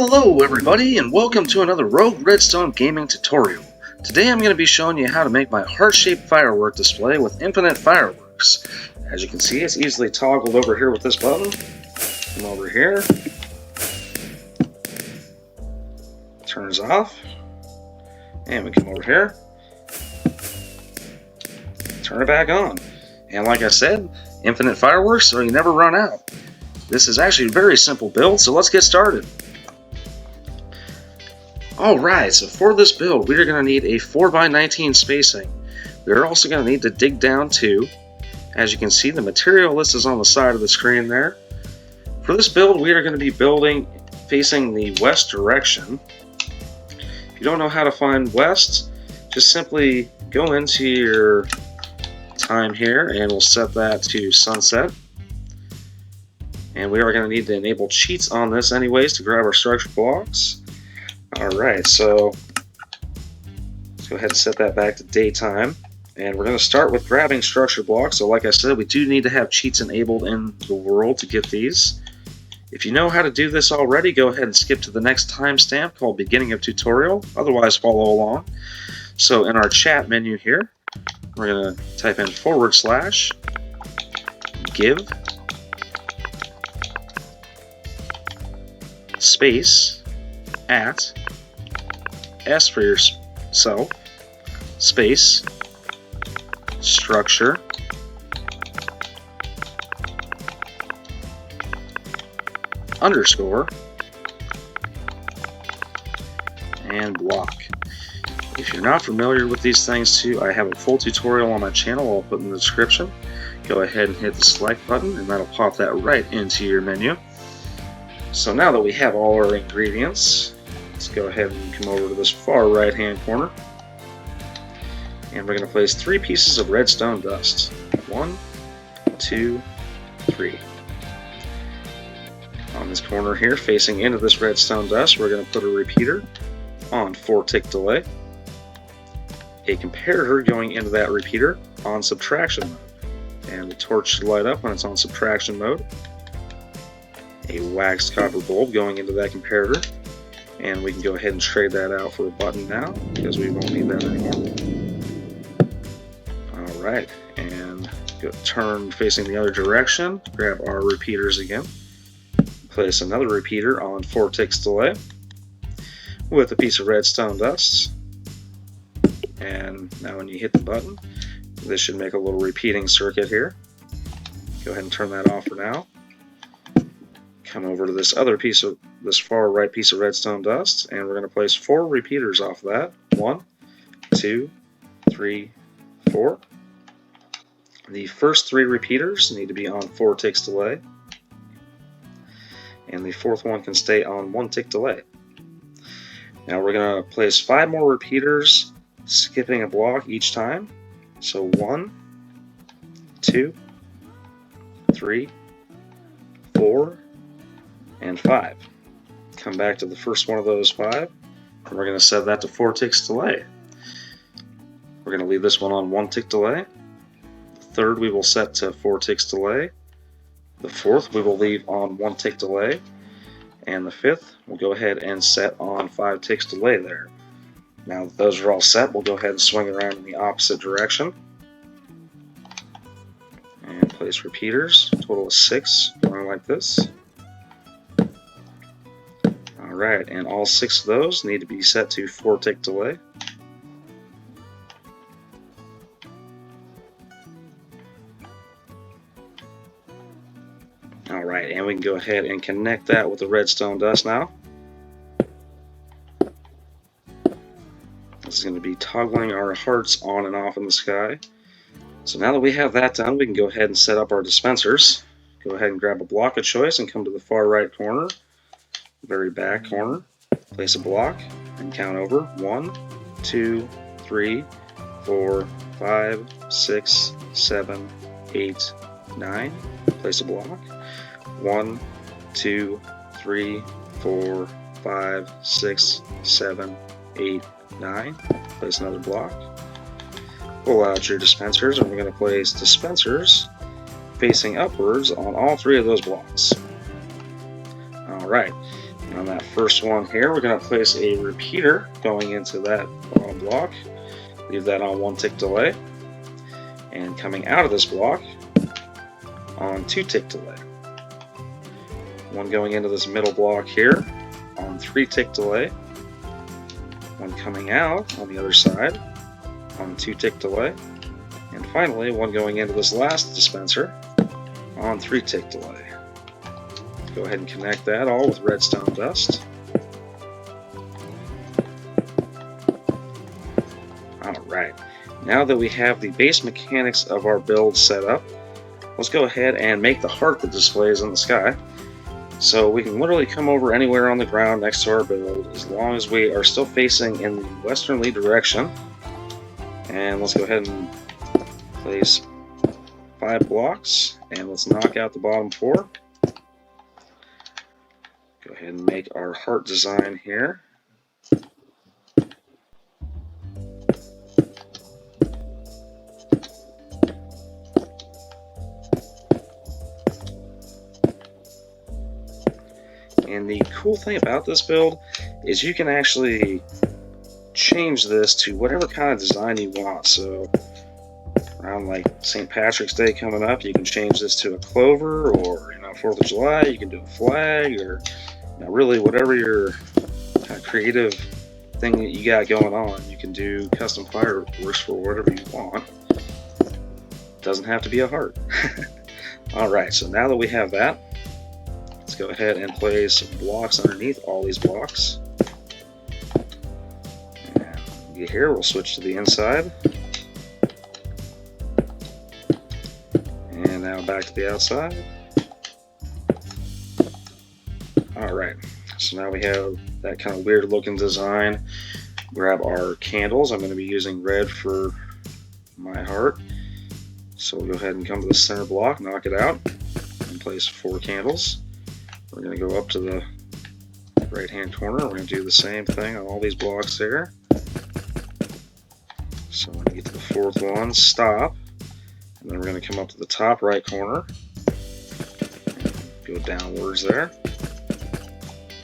Hello everybody, and welcome to another Rogue Redstone gaming tutorial. Today I'm going to be showing you how to make my heart-shaped firework display with infinite fireworks. As you can see, it's easily toggled over here with this button. Come over here. Turns off. And we come over here. Turn it back on. And like I said, infinite fireworks so you never run out. This is actually a very simple build, so let's get started. Alright, so for this build, we're going to need a 4x19 spacing. We're also going to need to dig down too. As you can see, the material list is on the side of the screen there. For this build, we are going to be building facing the west direction. If you don't know how to find west, just simply go into your time here and we'll set that to sunset. And we are going to need to enable cheats on this anyways to grab our structure blocks. Alright, so let's go ahead and set that back to daytime. And we're going to start with grabbing structure blocks. So like I said, we do need to have cheats enabled in the world to get these. If you know how to do this already, go ahead and skip to the next timestamp called beginning of tutorial. Otherwise, follow along. So in our chat menu here, we're going to type in / give space at S for yourself space structure underscore and block. If you're not familiar with these things too, I have a full tutorial on my channel I'll put in the description. Go ahead and hit the select button and that'll pop that right into your menu. So now that we have all our ingredients, let's go ahead and come over to this far right hand corner. And we're going to place 3 pieces of redstone dust. 1, 2, 3. On this corner here, facing into this redstone dust, we're going to put a repeater on 4-tick delay. A comparator going into that repeater on subtraction mode. And the torch should light up when it's on subtraction mode. A waxed copper bulb going into that comparator. And we can go ahead and trade that out for a button now, because we won't need that anymore. Alright, and go turn facing the other direction, grab our repeaters again. Place another repeater on 4-ticks delay with a piece of redstone dust. And now when you hit the button, this should make a little repeating circuit here. Go ahead and turn that off for now. Come over to this far right piece of redstone dust, and we're going to place 4 repeaters off that. 1, 2, 3, 4. The first 3 repeaters need to be on 4-ticks delay, and the 4th one can stay on 1-tick delay. Now we're going to place 5 more repeaters, skipping a block each time. So 1, 2, 3, 4, and 5. Come back to the first one of those 5, and we're going to set that to 4-ticks delay. We're going to leave this one on 1-tick delay. The 3rd we will set to 4-ticks delay. The 4th we will leave on 1-tick delay. And the 5th we'll go ahead and set on 5-ticks delay there. Now that those are all set, we'll go ahead and swing around in the opposite direction. And place repeaters, a total of 6, going like this. Alright, and all 6 of those need to be set to 4-tick delay. Alright, and we can go ahead and connect that with the redstone dust now. This is going to be toggling our hearts on and off in the sky. So now that we have that done, we can go ahead and set up our dispensers. Go ahead and grab a block of choice and come to the far right corner. Very back corner, place a block and count over 1, 2, 3, 4, 5, 6, 7, 8, 9. Place a block. 1, 2, 3, 4, 5, 6, 7, 8, 9. Place another block. Pull out your dispensers, and we're going to place dispensers facing upwards on all 3 of those blocks. Alright, On that first one here, we're going to place a repeater going into that bottom block. Leave that on 1 tick delay. And coming out of this block on 2 tick delay. One going into this middle block here on 3 tick delay. One coming out on the other side on 2 tick delay. And finally, one going into this last dispenser on 3 tick delay. Go ahead and connect that all with redstone dust. Alright, now that we have the base mechanics of our build set up, let's go ahead and make the heart that displays in the sky. So we can literally come over anywhere on the ground next to our build as long as we are still facing in the westerly direction. And let's go ahead and place 5 blocks, and let's knock out the bottom 4. Go ahead and make our heart design here. And the cool thing about this build is you can actually change this to whatever kind of design you want. So around like St. Patrick's Day coming up, you can change this to a clover, or 4th of July, you can do a flag, or really whatever your creative thing that you got going on. You can do custom fireworks for whatever you want. Doesn't have to be a heart. Alright, so now that we have that, let's go ahead and place blocks underneath all these blocks. And here, we'll switch to the inside. And now back to the outside. Alright, so now we have that kind of weird looking design. Grab our candles. I'm going to be using red for my heart. So we'll go ahead and come to the center block, knock it out, and place 4 candles. We're going to go up to the right hand corner. We're going to do the same thing on all these blocks there. So when you get to the 4th one, stop. And then we're going to come up to the top right corner. Go downwards there.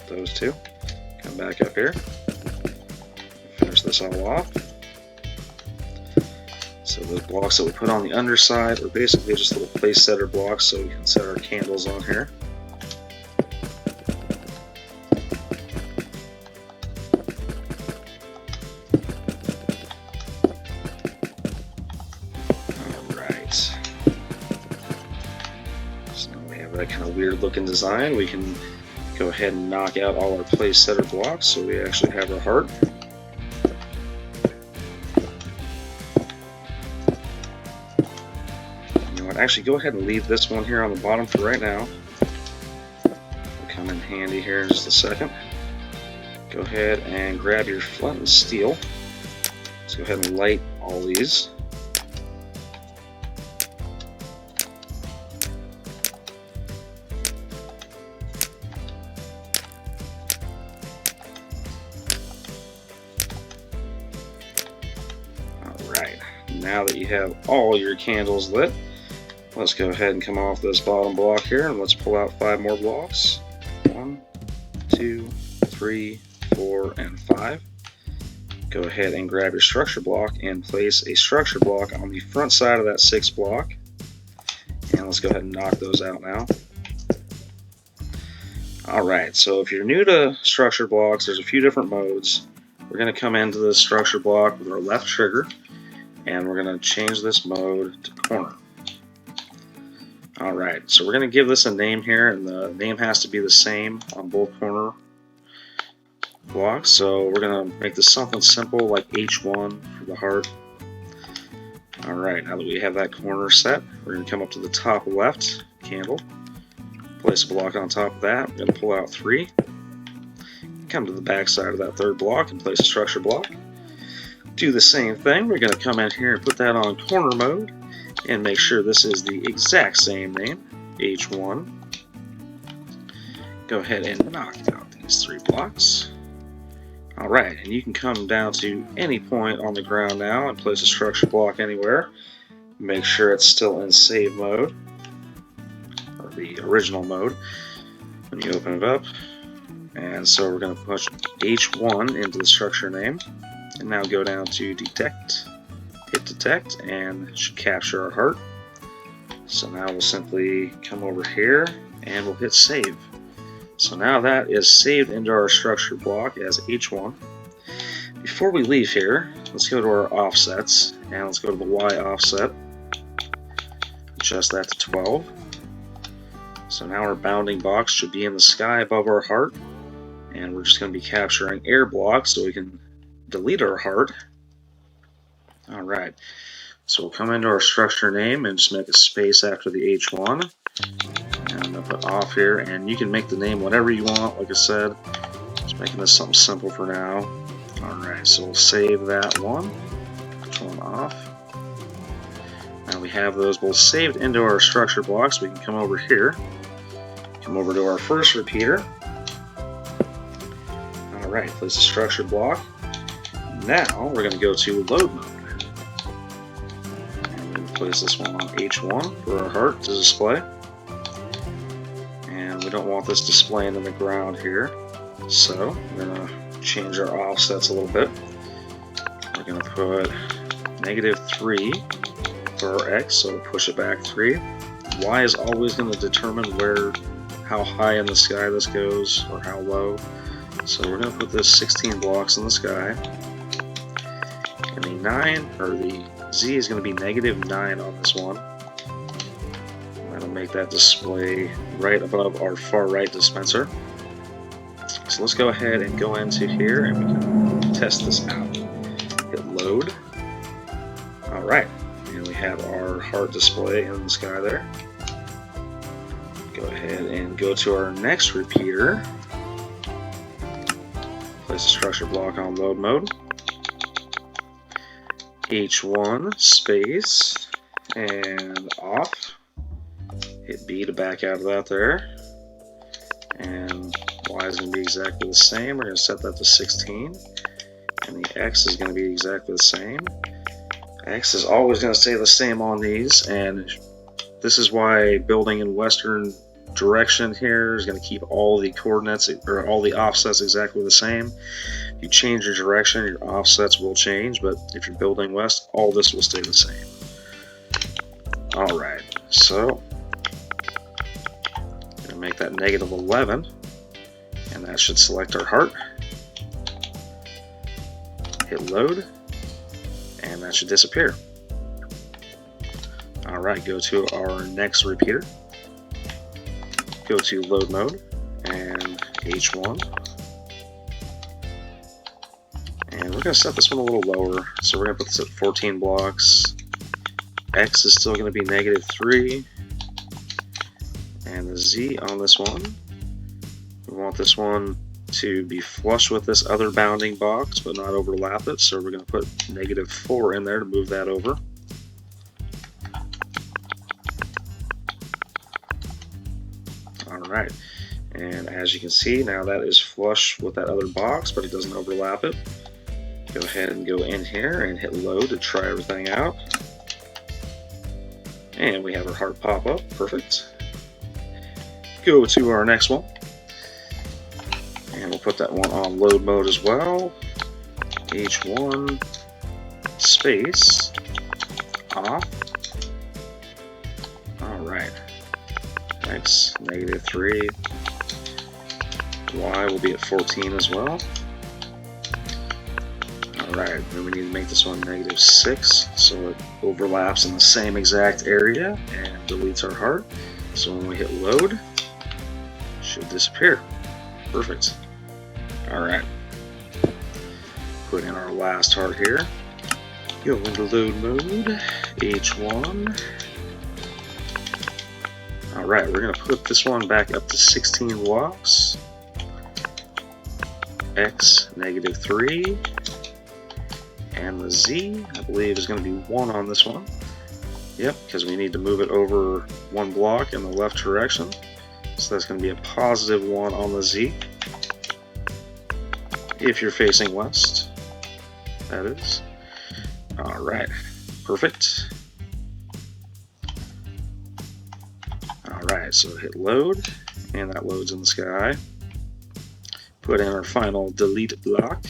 Those 2. Come back up here. Finish this all off. So those blocks that we put on the underside are basically just little place setter blocks so we can set our candles on here. Alright. So now we have that kind of weird looking design. We can go ahead and knock out all our place setter blocks so we actually have our heart. Actually, go ahead and leave this one here on the bottom for right now. Will come in handy here in just a second. Go ahead and grab your flint and steel. Let's go ahead and light all these. Alright, now that you have all your candles lit, let's go ahead and come off this bottom block here and let's pull out 5 more blocks. 1, 2, 3, 4, and 5. Go ahead and grab your structure block and place a structure block on the front side of that 6th block. And let's go ahead and knock those out now. Alright, so if you're new to structure blocks, there's a few different modes. We're going to come into this structure block with our left trigger, and we're going to change this mode to corner. Alright, so we're going to give this a name here, and the name has to be the same on both corner blocks. So we're going to make this something simple like H1 for the heart. Alright, now that we have that corner set, we're going to come up to the top left candle, place a block on top of that. We're going to pull out 3, come to the back side of that 3rd block and place a structure block. Do the same thing. We're going to come in here and put that on corner mode and make sure this is the exact same name, H1. Go ahead and knock out these 3 blocks. Alright, and you can come down to any point on the ground now and place a structure block anywhere. Make sure it's still in save mode, or the original mode. When you open it up, And so we're going to push H1 into the structure name, and now go down to detect, hit detect, and it should capture our heart. So now we'll simply come over here and we'll hit save. So now that is saved into our structure block as H1. Before we leave here, let's go to our offsets, and let's go to the Y offset, adjust that to 12. So now our bounding box should be in the sky above our heart, and we're just going to be capturing air blocks so we can delete our heart. Alright, so we'll come into our structure name and just make a space after the H1. And I'm going to put off here, and you can make the name whatever you want, like I said. Just making this something simple for now. Alright, so we'll save that one. Put one off. Now we have those both saved into our structure blocks. We can come over here. Come over to our first repeater. Alright, place the structure block. Now we're going to go to load mode. And we're going to place this one on H1 for our heart to display. And we don't want this displaying in the ground here. So we're going to change our offsets a little bit. We're going to put -3 for our X, so push it back 3. Y is always going to determine how high in the sky this goes, or how low. So we're going to put this 16 blocks in the sky. And the Z is going to be -9 on this one. That'll make that display right above our far right dispenser. So let's go ahead and go into here and we can test this out. Hit load. Alright, and we have our heart display in the sky there. Go ahead and go to our next repeater. Place the structure block on load mode. H1 space and off. Hit B to back out of that there. And Y is going to be exactly the same. We're going to set that to 16. And the X is going to be exactly the same. X is always going to stay the same on these, and this is why building in western direction here is going to keep all the coordinates, or all the offsets, exactly the same. If you change your direction, your offsets will change, but if you're building west, all this will stay the same. Alright, so I'm going to make that -11, and that should select our heart. Hit load, and that should disappear. Alright, go to our next repeater. Go to load mode and H1. And we're going to set this one a little lower. So we're going to put this at 14 blocks. X is still going to be -3. And the Z on this one, we want this one to be flush with this other bounding box but not overlap it, so we're going to put -4 in there to move that over. Alright, and as you can see, now that is flush with that other box, but it doesn't overlap it. Go ahead and go in here and hit load to try everything out. And we have our heart pop up, perfect. Go to our next one. And we'll put that one on load mode as well. H1 space off. Alright. X -3. Y will be at 14 as well. Alright, then we need to make this one -6 so it overlaps in the same exact area and deletes our heart. So when we hit load, it should disappear. Perfect. Alright. Put in our last heart here. Go into load mode. H1. Alright, we're going to put this one back up to 16 blocks. X -3. And the Z, I believe, is going to be 1 on this one. Yep, because we need to move it over 1 block in the left direction. So that's going to be a +1 on the Z. If you're facing west, that is. Alright, perfect. Alright, so hit load, and that loads in the sky. Put in our final delete block,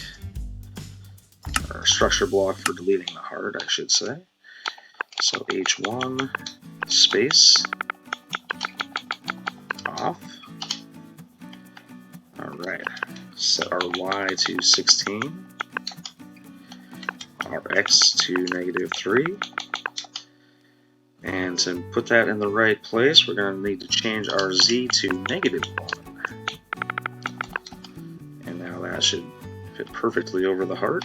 or structure block for deleting the heart, I should say. So H1 space off. Alright, set our Y to 16, our X to -3, and to put that in the right place, we're going to need to change our Z to -1. And now that should fit perfectly over the heart.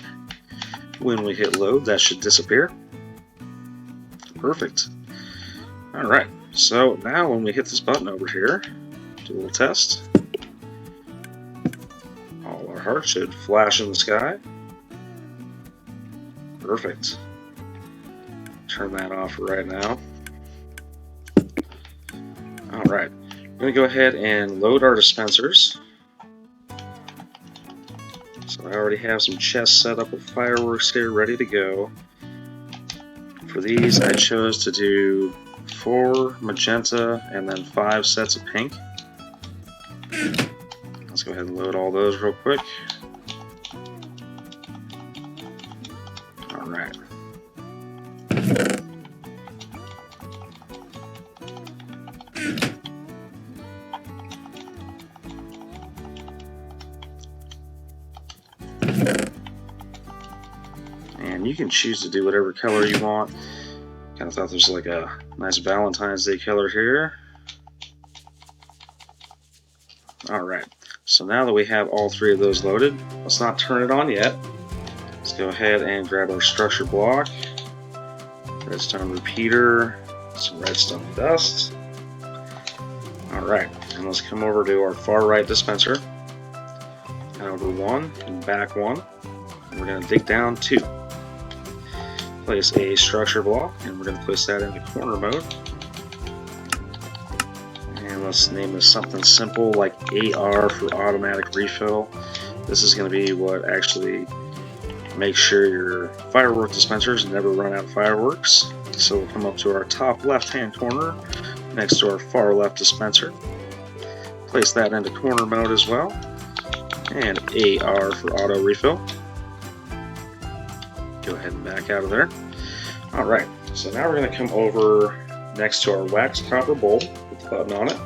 When we hit load, that should disappear. Perfect. Alright, so now when we hit this button over here, do a little test. All our hearts should flash in the sky. Perfect. Turn that off right now. Alright, I'm going to go ahead and load our dispensers. So I already have some chests set up with fireworks here ready to go. For these, I chose to do 4 magenta and then 5 sets of pink. Let's go ahead and load all those real quick. Alright. And you can choose to do whatever color you want. Kind of thought there's like a nice Valentine's Day color here. Alright, so now that we have all 3 of those loaded, let's not turn it on yet. Let's go ahead and grab our structure block, redstone repeater, some redstone dust. Alright, and let's come over to our far right dispenser. Over 1 and back 1. And we're going to dig down 2. Place a structure block, and we're going to place that into corner mode. And let's name this something simple like AR for automatic refill. This is going to be what actually makes sure your firework dispensers never run out of fireworks. So we'll come up to our top left hand corner next to our far left dispenser. Place that into corner mode as well. And AR for auto refill. Go ahead and back out of there. Alright, so now we're going to come over next to our wax copper bowl with the button on it.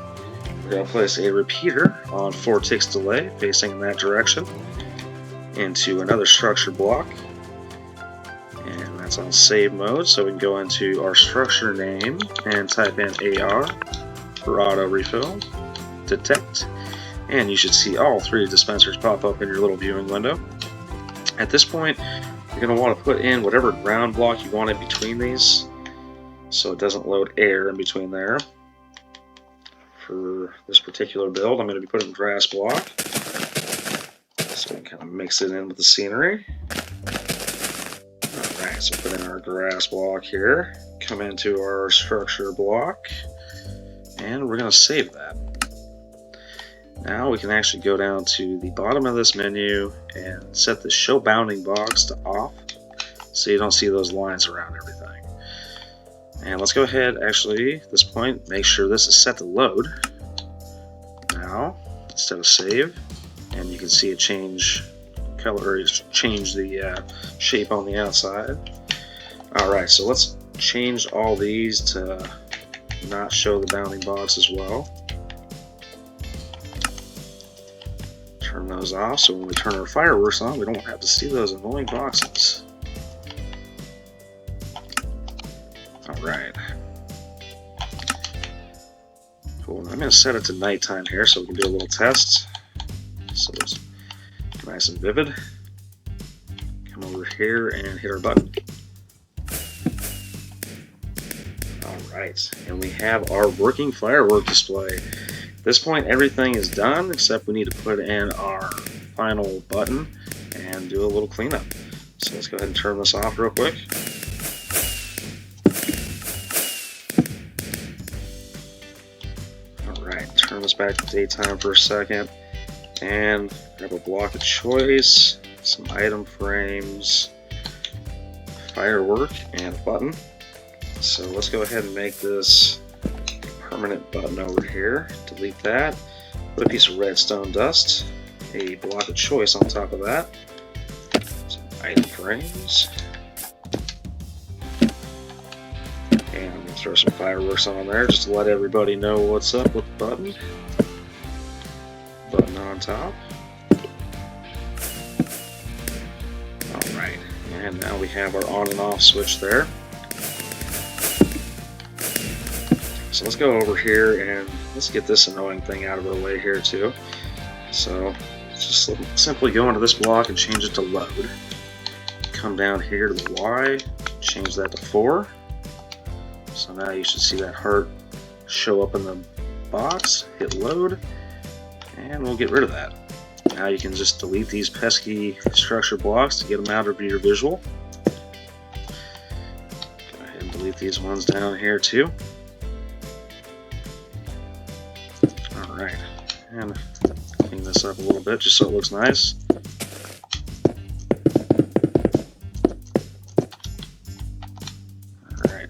We're going to place a repeater on 4 ticks delay facing in that direction into another structure block. And that's on save mode, so we can go into our structure name and type in AR for auto refill, detect, and you should see all 3 dispensers pop up in your little viewing window. At this point, you're going to want to put in whatever ground block you want in between these so it doesn't load air in between there. For this particular build, I'm going to be putting grass block, so we can kind of mix it in with the scenery. Alright, so put in our grass block here, come into our structure block, and we're going to save that. Now we can actually go down to the bottom of this menu and set the show bounding box to off so you don't see those lines around everything. And let's go ahead, actually, at this point, make sure this is set to load. Now, instead of save, and you can see it change color, or change the shape on the outside. Alright, so let's change all these to not show the bounding box as well. Turn those off so when we turn our fireworks on, we don't have to see those annoying boxes. Alright. Cool. I'm going to set it to nighttime here so we can do a little test. So it's nice and vivid. Come over here and hit our button. Alright, and we have our working firework display. At this point, everything is done, except we need to put in our final button and do a little cleanup. So let's go ahead and turn this off real quick. Alright, turn this back to daytime for a second, and grab a block of choice, some item frames, firework, and a button. So let's go ahead and make this permanent button over here. Delete that. Put a piece of redstone dust. a block of choice on top of that. Some item frames. And I'm going to throw some fireworks on there just to let everybody know what's up with the button. Button on top. Alright, and now we have our on and off switch there. So let's go over here and let's get this annoying thing out of our way here too. So let's just simply go into this block and change it to load. Come down here to the Y, change that to 4. So now you should see that heart show up in the box, hit load, and we'll get rid of that. Now you can just delete these pesky structure blocks to get them out of your visual. Go ahead and delete these ones down here too. Alright, and clean this up a little bit just so it looks nice. Alright,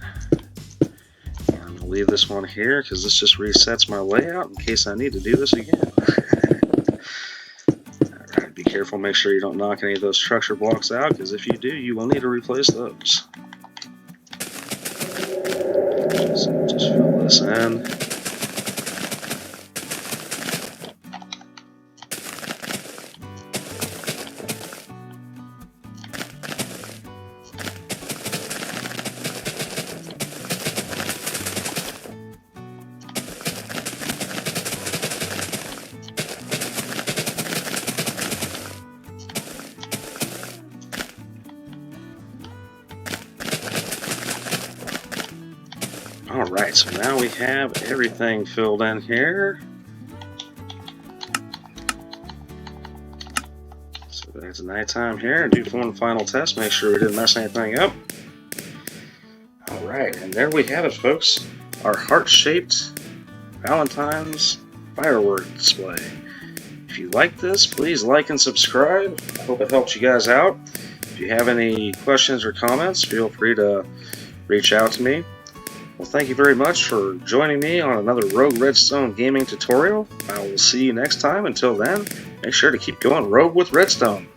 and I'm going to leave this one here because this just resets my layout in case I need to do this again. Alright, be careful, make sure you don't knock any of those structure blocks out, because if you do, you will need to replace those. Just fill this in. Alright, so now we have everything filled in here. So it's nighttime here. Do one final test, make sure we didn't mess anything up. Alright, and there we have it, folks. Our heart-shaped Valentine's firework display. If you like this, please like and subscribe. I hope it helped you guys out. If you have any questions or comments, feel free to reach out to me. Well, thank you very much for joining me on another Rogue Redstone gaming tutorial. I will see you next time. Until then, make sure to keep going rogue with Redstone.